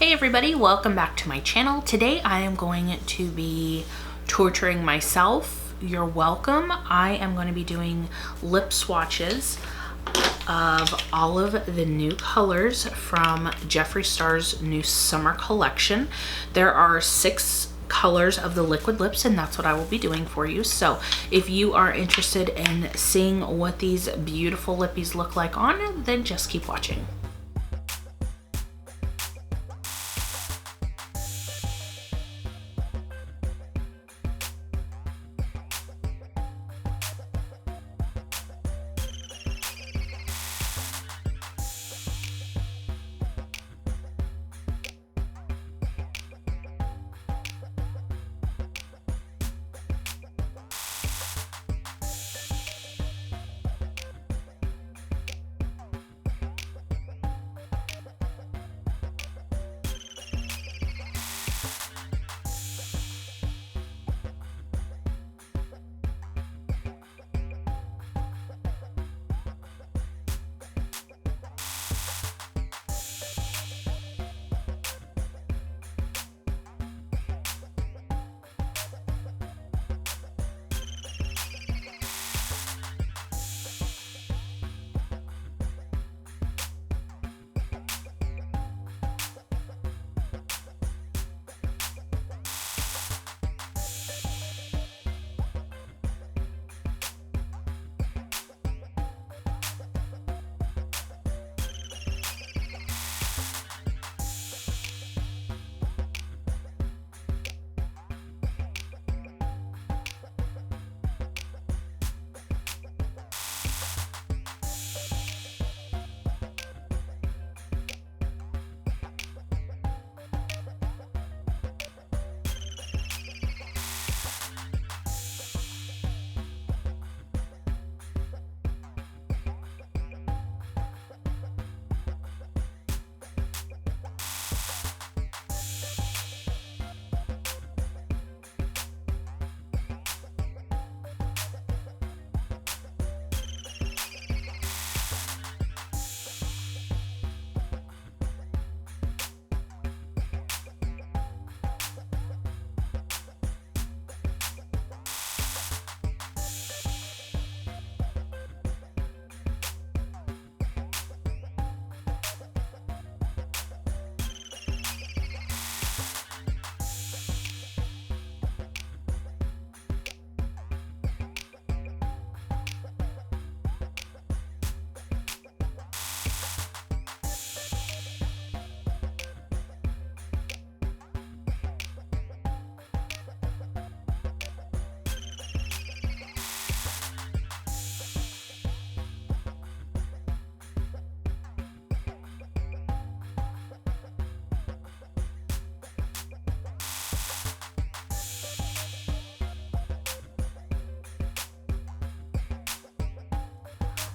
Hey everybody, welcome back to my channel. Today I am going to be torturing myself. You're welcome. I am going to be doing lip swatches of all of the new colors from Jeffreestar's new summer collection. There are 6 colors of the liquid lips, and that's what I will be doing for you. So if you are interested in seeing what these beautiful lippies look like on, then just keep watching.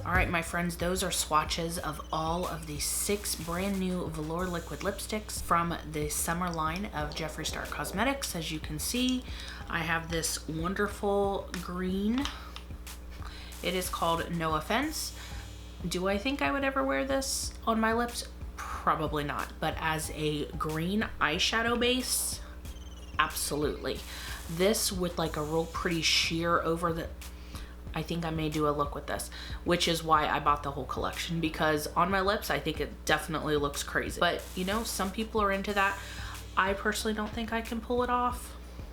All right, my friends, those are swatches of all of the 6 brand new Velour Liquid lipsticks from the summer line of Jeffreestar Cosmetics. As you can see, I have this wonderful green. It is called No Offense. Do I think I would ever wear this on my lips? Probably not, but as a green eyeshadow base, absolutely. This with like a real pretty sheer over the, I think I may do a look with this, which is why I bought the whole collection, because on my lips, I think it definitely looks crazy. But you know, some people are into that. I personally don't think I can pull it off.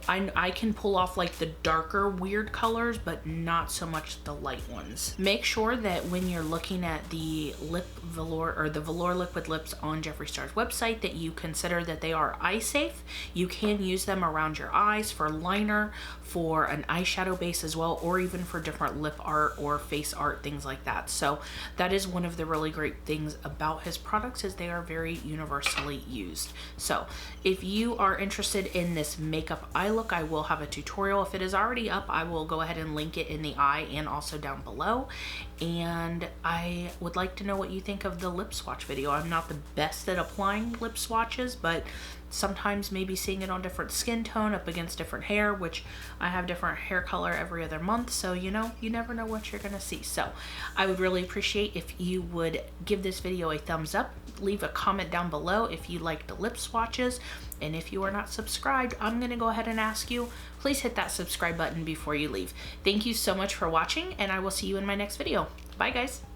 I can pull off like the darker weird colors, but not so much the light ones. Make sure that when you're looking at the lip velour or the Velour Liquid Lips on Jeffreestar's website, that you consider that they are eye safe. You can use them around your eyes for liner, for an eyeshadow base as well, or even for different lip art or face art, things like that. So that is one of the really great things about his products, is they are very universally used. So if you are interested in this makeup eye look, I will have a tutorial. If it is already up, I will go ahead and link it in the eye and also down below. And I would like to know what you think of the lip swatch video. I'm not the best at applying lip swatches, but sometimes maybe seeing it on different skin tone up against different hair, which I have different hair color every other month, so you know, you never know what you're gonna see. So I would really appreciate if you would give this video a thumbs up, leave a comment down below if you liked the lip swatches, and if you are not subscribed, I'm gonna go ahead and ask you, please hit that subscribe button before you leave. Thank you so much for watching, and I will see you in my next video. Bye guys.